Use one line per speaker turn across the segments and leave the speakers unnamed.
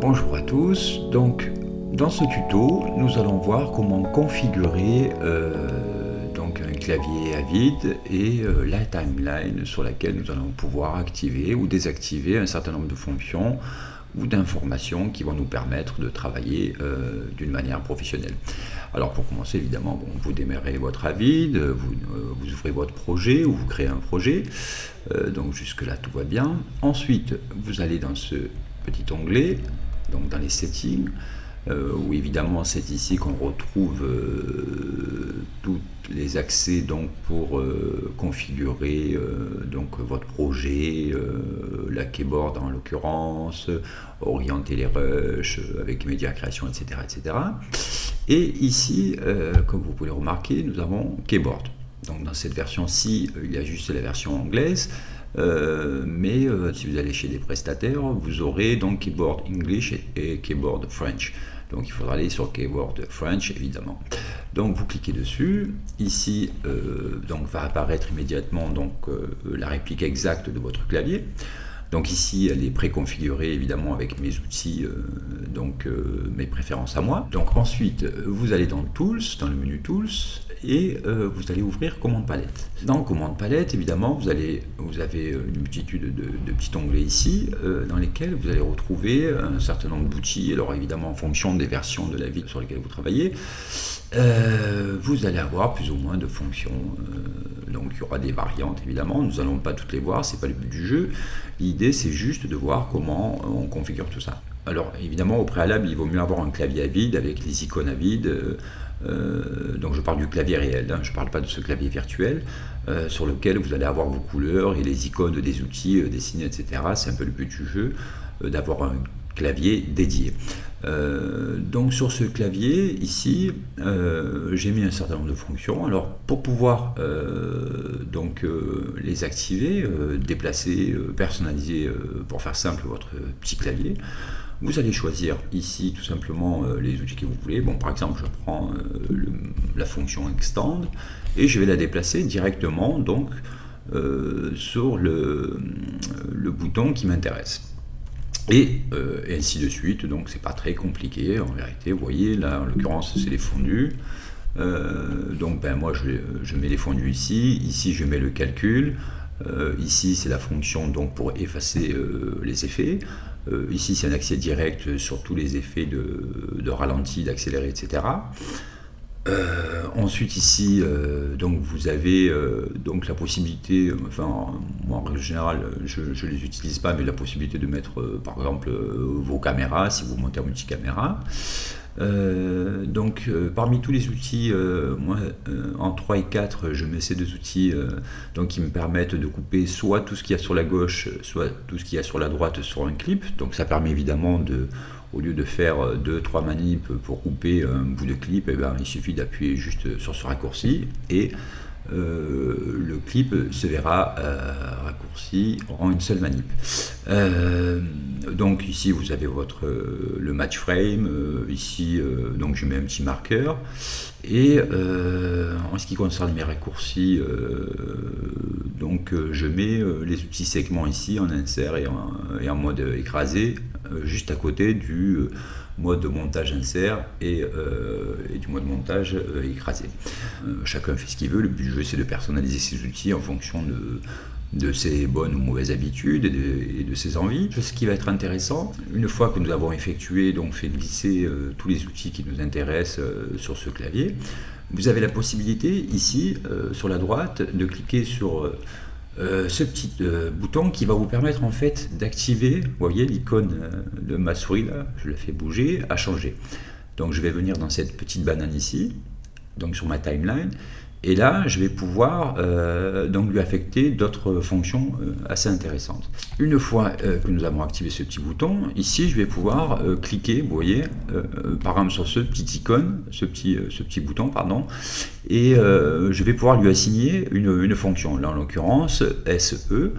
Bonjour à tous, donc dans ce tuto nous allons voir comment configurer donc un clavier à vide et la timeline sur laquelle nous allons pouvoir activer ou désactiver un certain nombre de fonctions ou d'informations qui vont nous permettre de travailler d'une manière professionnelle. Alors pour commencer évidemment, vous démarrez votre Avid, vous ouvrez votre projet ou vous créez un projet, donc jusque là tout va bien. Ensuite vous allez dans ce petit onglet, donc dans les settings, où évidemment c'est ici qu'on retrouve tous les accès donc pour configurer donc votre projet, la keyboard en l'occurrence, orienter les rushs avec média création, etc. etc. Et ici, comme vous pouvez le remarquer, nous avons keyboard. Donc dans cette version-ci, il y a juste la version anglaise. Mais si vous allez chez des prestataires, vous aurez donc Keyboard English et Keyboard French. Donc il faudra aller sur Keyboard French évidemment. Donc vous cliquez dessus. Ici donc va apparaître immédiatement donc la réplique exacte de votre clavier. Donc ici elle est préconfigurée évidemment avec mes outils, donc mes préférences à moi. Donc ensuite vous allez dans Tools, dans le menu Tools, et vous allez ouvrir commande palette. Dans commande palette évidemment vous avez une multitude de petits onglets ici dans lesquels vous allez retrouver un certain nombre d'outils. Alors évidemment en fonction des versions de la vie sur lesquelles vous travaillez, vous allez avoir plus ou moins de fonctions, donc il y aura des variantes évidemment, nous n'allons pas toutes les voir, c'est pas le but du jeu, l'idée c'est juste de voir comment on configure tout ça. Alors évidemment au préalable il vaut mieux avoir un clavier à vide avec les icônes à vide, donc je parle du clavier réel, je ne parle pas de ce clavier virtuel sur lequel vous allez avoir vos couleurs et les icônes des outils dessinés, etc. C'est un peu le but du jeu, d'avoir un clavier dédié. Donc sur ce clavier ici j'ai mis un certain nombre de fonctions. Alors pour pouvoir donc les activer, déplacer, personnaliser, pour faire simple, votre petit clavier, vous allez choisir ici tout simplement les outils que vous voulez. Bon, par exemple je prends la fonction extend et je vais la déplacer directement donc sur le bouton qui m'intéresse. Et ainsi de suite, donc c'est pas très compliqué en vérité. Vous voyez là en l'occurrence c'est les fondus, donc moi je mets les fondus ici je mets le calcul, ici c'est la fonction donc pour effacer les effets, ici c'est un accès direct sur tous les effets de ralenti, d'accéléré, etc. Ensuite ici donc vous avez donc la possibilité, enfin moi en règle générale je ne les utilise pas, mais la possibilité de mettre par exemple vos caméras si vous montez en multicaméra. Donc parmi tous les outils, moi en 3 et 4 je mets ces deux outils donc qui me permettent de couper soit tout ce qu'il y a sur la gauche, soit tout ce qu'il y a sur la droite sur un clip. Donc ça permet évidemment de, au lieu de faire 2-3 manips pour couper un bout de clip, il suffit d'appuyer juste sur ce raccourci et le clip se verra raccourci en une seule manip. Donc ici vous avez le match frame, ici donc je mets un petit marqueur, et en ce qui concerne mes raccourcis, donc je mais les outils segments ici en insert et en mode écrasé, juste à côté du mode de montage insert et du mode montage écrasé. Chacun fait ce qu'il veut, le but du jeu c'est de personnaliser ses outils en fonction de ses bonnes ou mauvaises habitudes et de ses envies. Ce qui va être intéressant, une fois que nous avons effectué, donc fait glisser tous les outils qui nous intéressent sur ce clavier, vous avez la possibilité ici sur la droite de cliquer sur ce petit bouton qui va vous permettre en fait d'activer, vous voyez l'icône de ma souris là, je la fais bouger, à changer. Donc je vais venir dans cette petite banane ici, donc sur ma timeline, et là je vais pouvoir donc lui affecter d'autres fonctions assez intéressantes. Une fois que nous avons activé ce petit bouton, ici je vais pouvoir cliquer, vous voyez, par exemple sur ce petit icône, ce petit bouton, pardon, et je vais pouvoir lui assigner une fonction. Là en l'occurrence SE,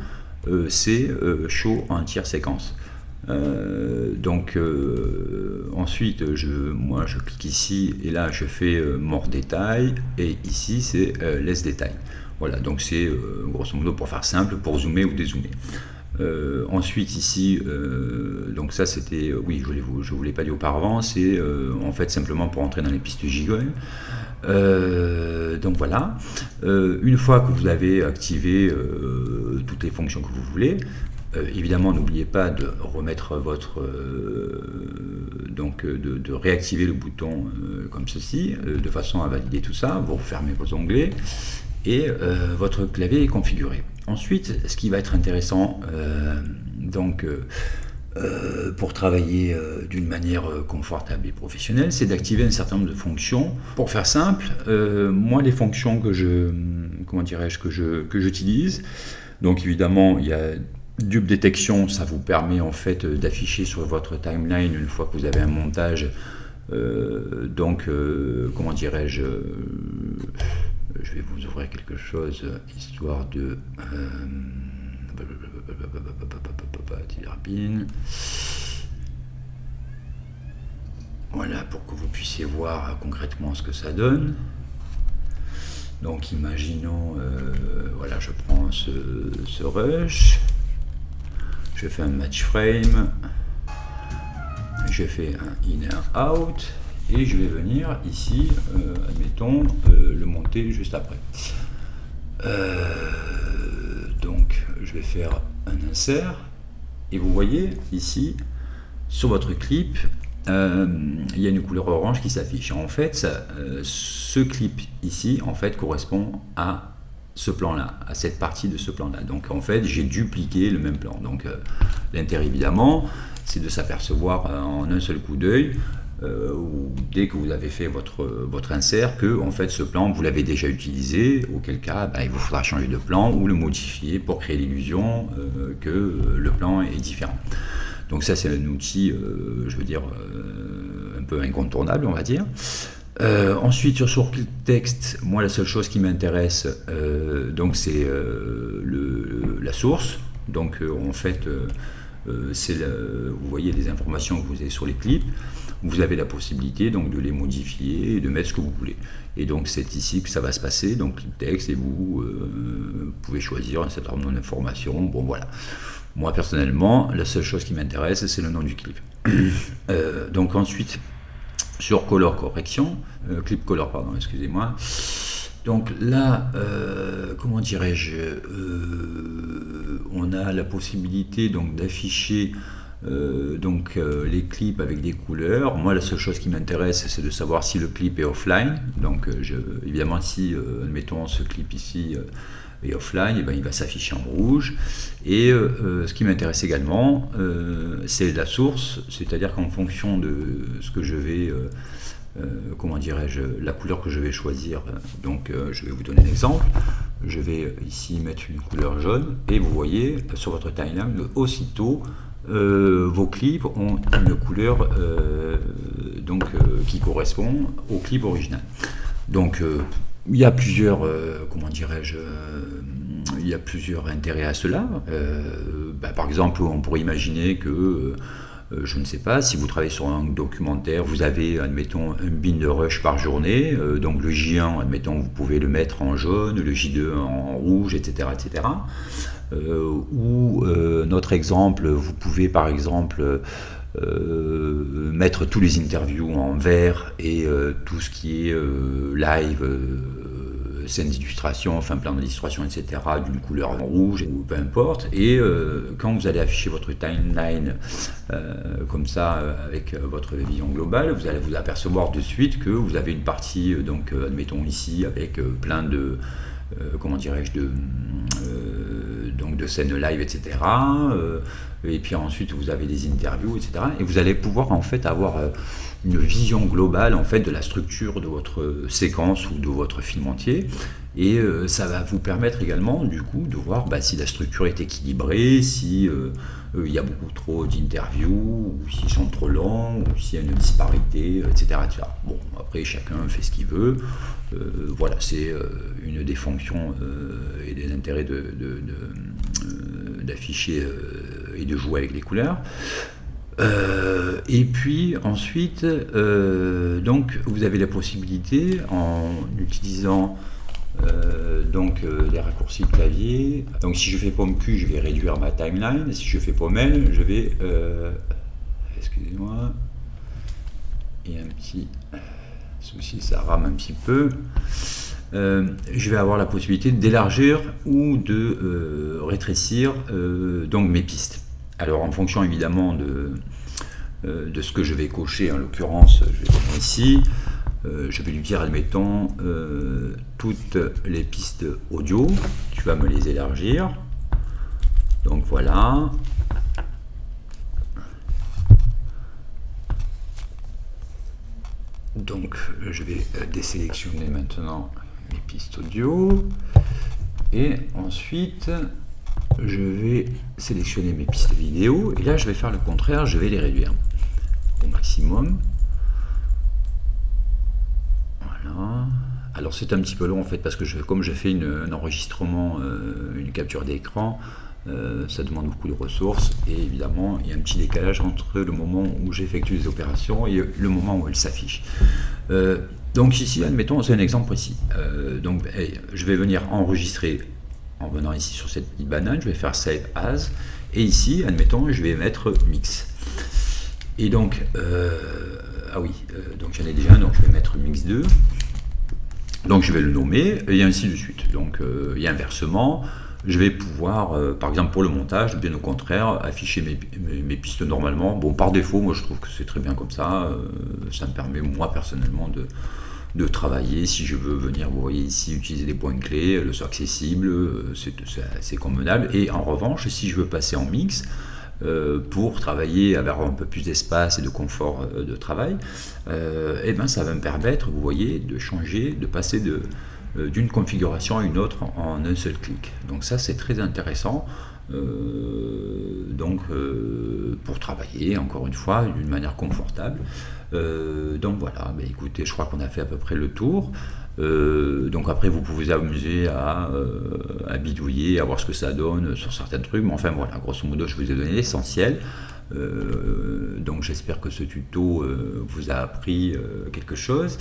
c'est show en tiers séquence. Donc ensuite moi je clique ici et là je fais more détail, et ici c'est less détail. Voilà, donc c'est grosso modo, pour faire simple, pour zoomer ou dézoomer. Ensuite ici, donc ça c'était, oui, je vous l'ai pas dit auparavant, c'est en fait simplement pour entrer dans les pistes Giggle. Donc voilà, une fois que vous avez activé toutes les fonctions que vous voulez, évidemment n'oubliez pas de remettre votre de réactiver le bouton comme ceci, de façon à valider tout ça. Vous refermez vos onglets et votre clavier est configuré. Ensuite, ce qui va être intéressant pour travailler d'une manière confortable et professionnelle, c'est d'activer un certain nombre de fonctions. Pour faire simple, moi les fonctions que j'utilise, donc évidemment il y a dupe détection, ça vous permet en fait d'afficher sur votre timeline une fois que vous avez un montage. Je vais vous ouvrir quelque chose histoire de voilà, pour que vous puissiez voir concrètement ce que ça donne. Donc imaginons, voilà, je prends ce rush, je fais un match frame, je fais un in et un out, et je vais venir ici, admettons, le monter juste après. Donc je vais faire un insert, et vous voyez ici, sur votre clip, il y a une couleur orange qui s'affiche. En fait, ce clip ici, en fait, correspond à ce plan-là, à cette partie de ce plan-là. Donc en fait, j'ai dupliqué le même plan. Donc l'intérêt évidemment, c'est de s'apercevoir en un seul coup d'œil, dès que vous avez fait votre insert, que en fait ce plan vous l'avez déjà utilisé, auquel cas il vous faudra changer de plan ou le modifier pour créer l'illusion que le plan est différent. Donc ça c'est un outil, je veux dire, un peu incontournable, on va dire. Ensuite sur clip texte, moi la seule chose qui m'intéresse, donc c'est la source. Donc en fait, vous voyez les informations que vous avez sur les clips. Vous avez la possibilité donc de les modifier et de mettre ce que vous voulez. Et donc c'est ici que ça va se passer, donc clip texte, et vous pouvez choisir un certain nombre d'informations. Bon voilà. Moi personnellement, la seule chose qui m'intéresse, c'est le nom du clip. Donc ensuite, sur color correction, clip color, pardon, excusez-moi. Donc là, comment dirais-je, on a la possibilité donc d'afficher les clips avec des couleurs. Moi la seule chose qui m'intéresse, c'est de savoir si le clip est offline. Donc évidemment si admettons ce clip ici est offline, et il va s'afficher en rouge. Et ce qui m'intéresse également, c'est la source, c'est-à-dire qu'en fonction de ce que je vais la couleur que je vais choisir, je vais vous donner un exemple. Je vais ici mettre une couleur jaune, et vous voyez sur votre timeline aussitôt vos clips ont une couleur qui correspond au clip original. Donc il y a plusieurs il y a plusieurs intérêts à cela. Par exemple, on pourrait imaginer que je ne sais pas, si vous travaillez sur un documentaire, vous avez, admettons, un bin de rush par journée, donc le J1, admettons, vous pouvez le mettre en jaune, le J2 en rouge, etc. etc. Notre exemple, vous pouvez par exemple mettre tous les interviews en vert et tout ce qui est live, scène d'illustration, enfin plan d'illustration, etc., d'une couleur rouge ou peu importe. Et quand vous allez afficher votre timeline comme ça avec votre vision globale, vous allez vous apercevoir de suite que vous avez une partie, admettons ici, avec plein de de scènes live, etc. Et puis ensuite vous avez des interviews, etc. Et vous allez pouvoir en fait avoir une vision globale en fait de la structure de votre séquence ou de votre film entier. Et ça va vous permettre également du coup de voir si la structure est équilibrée, si il y a beaucoup trop d'interviews, ou s'ils sont trop longs, ou s'il y a une disparité, etc., etc. Bon, après chacun fait ce qu'il veut. Voilà, c'est une des fonctions et des intérêts d'afficher et de jouer avec les couleurs. Et puis ensuite, vous avez la possibilité, en utilisant Les raccourcis de clavier. Donc si je fais pomme Q, je vais réduire ma timeline. Si je fais pomme L, je vais... excusez-moi. Il y a un petit souci, ça rame un petit peu. Je vais avoir la possibilité d'élargir ou de rétrécir donc mes pistes. Alors en fonction évidemment de ce que je vais cocher, en l'occurrence je vais venir ici, je vais lui dire admettons toutes les pistes audio, tu vas me les élargir, donc voilà. Donc je vais désélectionner maintenant mes pistes audio et ensuite je vais sélectionner mes pistes vidéo et là je vais faire le contraire, je vais les réduire au maximum. Voilà. Alors c'est un petit peu long en fait parce que comme j'ai fait un enregistrement, une capture d'écran, ça demande beaucoup de ressources et évidemment il y a un petit décalage entre le moment où j'effectue les opérations et le moment où elles s'affichent. Donc ici, admettons, c'est un exemple précis. Je vais venir enregistrer en venant ici sur cette petite banane, je vais faire Save As, et ici, admettons, je vais mettre Mix. Et donc, donc j'en ai déjà un, donc je vais mettre Mix 2. Donc je vais le nommer, et ainsi de suite. Donc et inversement, je vais pouvoir, par exemple pour le montage, bien au contraire, afficher mes pistes normalement. Bon, par défaut, moi je trouve que c'est très bien comme ça. Ça me permet, moi personnellement, de travailler. Si je veux venir, vous voyez ici, utiliser des points clés, le soit accessible, c'est convenable. Et en revanche, si je veux passer en mix, pour travailler, avoir un peu plus d'espace et de confort de travail, et ben ça va me permettre, vous voyez, de changer, de passer d'une configuration à une autre en un seul clic. Donc ça c'est très intéressant pour travailler encore une fois d'une manière confortable. Donc voilà, bah, écoutez, je crois qu'on a fait à peu près le tour. Donc après vous pouvez vous amuser à bidouiller, à voir ce que ça donne sur certains trucs, mais enfin voilà, grosso modo je vous ai donné l'essentiel. Donc j'espère que ce tuto vous a appris quelque chose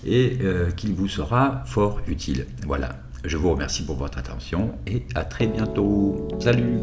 et qu'il vous sera fort utile. Voilà, je vous remercie pour votre attention et à très bientôt. Salut!